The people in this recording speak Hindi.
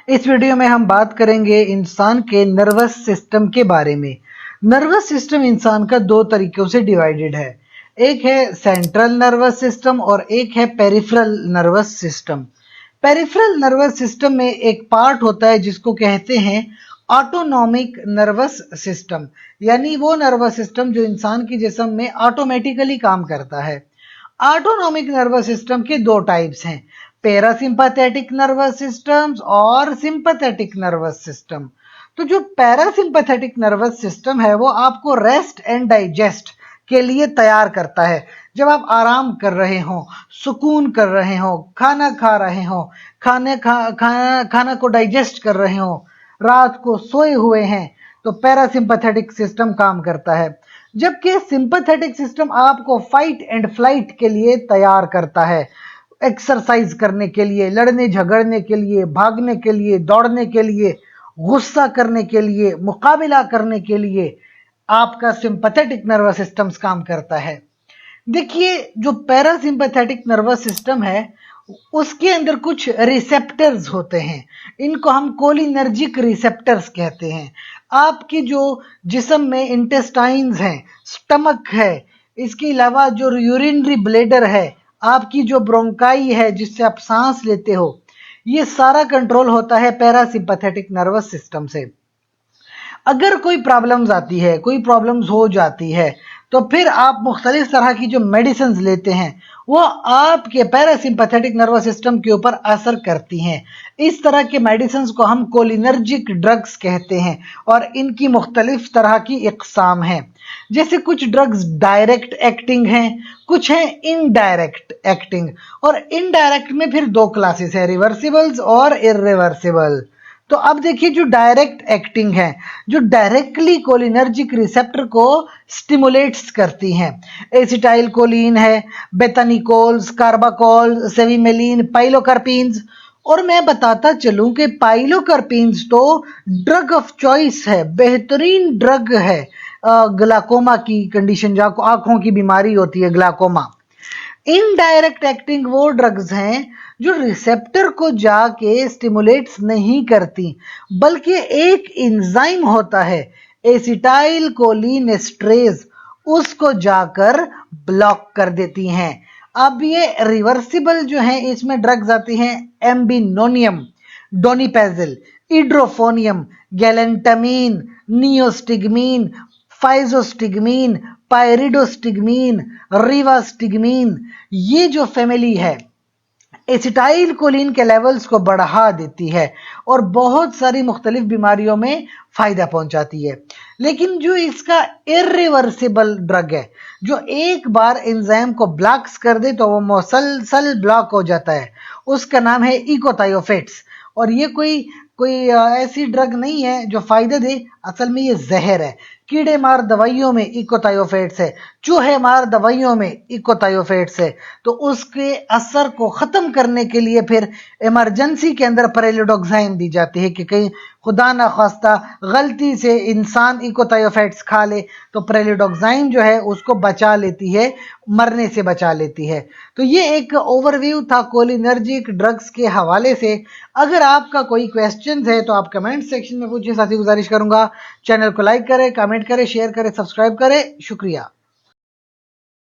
इस वीडियो में हम बात करेंगे इंसान के नर्वस सिस्टम के बारे में। नर्वस सिस्टम इंसान का दो तरीकों से डिवाइडेड है। एक है सेंट्रल नर्वस सिस्टम और एक है peripheral nervous system. Peripheral nervous system में एक पार्ट होता है जिसको कहते हैं ऑटोनॉमिक नर्वस सिस्टम, यानी वो नर्वस सिस्टम जो इंसान के जिस्म में ऑटोमेटिकली काम करता है। ऑटोनॉमिक नर्वस सिस्टम के दो टाइप्स हैं, पैरासिम्पैथेटिक नर्वस सिस्टम्स और सिंपैथेटिक नर्वस सिस्टम। तो जो पैरासिम्पैथेटिक नर्वस सिस्टम है वो आपको रेस्ट एंड डाइजेस्ट के लिए तैयार करता है। जब आप आराम कर रहे हो, सुकून कर रहे हो, खाना खा रहे हो, खाना को डाइजेस्ट कर रहे हो, रात को सोए हुए हैं, तो पैरासिम्पैथेटिक सिस्टम काम करता है। जबकि सिंपैथेटिक सिस्टम आपको फाइट एंड फ्लाइट के लिए तैयार करता है, एक्सरसाइज करने के लिए, लड़ने झगड़ने के लिए, भागने के लिए, दौड़ने के लिए, गुस्सा करने के लिए, मुकाबला करने के लिए आपका सिंपैथेटिक नर्वस सिस्टम काम करता है। देखिए, जो पैरासिम्पैथेटिक नर्वस सिस्टम है उसके अंदर कुछ रिसेप्टर्स होते हैं, इनको हम कोलिनर्जिक रिसेप्टर्स कहते हैं। आपकी जो जिस्म में इंटेस्टाइन्स हैं, स्टमक है, इसके अलावा जो यूरिनरी ब्लैडर है, आपकी जो ब्रोंकाई है जिससे आप सांस लेते हो, ये सारा कंट्रोल होता है पैरासिम्पैथेटिक नर्वस सिस्टम से। अगर कोई प्रॉब्लम्स आती है, कोई प्रॉब्लम्स हो जाती है, तो फिर आप मुख्तलिफ तरह की जो मेडिसिन लेते हैं वो आपके पैरासिम्पैथेटिक नर्वस सिस्टम के ऊपर असर करती हैं। इस तरह के मेडिसिन को हम कोलिनर्जिक ड्रग्स कहते हैं और इनकी मुख्तलिफ तरह की इकसाम हैं। जैसे कुछ ड्रग्स डायरेक्ट एक्टिंग हैं, कुछ हैं इनडायरेक्ट एक्टिंग, और इनडायरेक्ट में फिर दो क्लासेस है, रिवर्सिबल्स और इर्रिवर्सिबल। तो अब देखिए, जो डायरेक्ट एक्टिंग है, जो डायरेक्टली कोलिनर्जिक रिसेप्टर को स्टिमुलेट्स करती हैं, एसिटाइल कोलिन है, बेथानिकोल्स, कार्बाकोल, सेविमेलिन, पाइलोकार्पिन्स। और मैं बताता चलूं कि पाइलोकार्पिन्स तो ड्रग ऑफ चॉइस है, बेहतरीन ड्रग है ग्लाकोमा की कंडीशन, जो आंखों की बीमारी होती है ग्लाकोमा। इनडायरेक्ट एक्टिंग वो ड्रग्स हैं जो रिसेप्टर को जाके स्टिमुलेट्स नहीं करती, बल्कि एक एंजाइम होता है एसिटाइल कोलिन एस्ट्रेज, उसको जाकर ब्लॉक कर देती हैं। अब ये रिवर्सिबल जो है, इसमें ड्रग्स आती हैं एम्बिनोनियम, डोनिपेजिल, इड्रोफोनियम, गैलेंटामीन, नियोस्टिगमीन, फाइजोस्टिगमीन, पायरिडोस्टिगमीन, रिवास्टिगमीन। ये जो फैमिली है एसिटाइल कोलिन के लेवल्स को बढ़ा देती है और बहुत सारी मुख्तलिफ बीमारियों में फायदा पहुंचाती है। लेकिन जो इसका इर्रिवर्सिबल ड्रग है, जो एक बार एंजाइम को ब्लॉक्स कर दे तो वो मुसलसल ब्लॉक हो जाता है, उसका नाम है इकोथायोफेट्स। और ये कोई ऐसी ड्रग नहीं है जो फायदा दे, असल में ये जहर है। कीड़े मार दवाइयों में इकोथायोफेट्स है, चूहे मार दवाइयों में इकोथायोफेट्स है। तो उसके असर को खत्म करने के लिए फिर इमरजेंसी के अंदर पैरालिडोक्साइन दी जाती है कि कहीं खुदा ना खास्ता गलती से इंसान इकोथायोफेट्स खा ले तो पैरालिडोक्साइन जो है उसको बचा लेती है, मरने से बचा लेती है। तो ये एक ओवरव्यू था कोलिनर्जिक ड्रग्स के हवाले से। अगर आपका कोई क्वेश्चन है तो आप कमेंट सेक्शन में पूछिए, साथ ही गुजारिश करूंगा चैनल को लाइक करें, कमेंट करें, शेयर करें, सब्सक्राइब करें। शुक्रिया।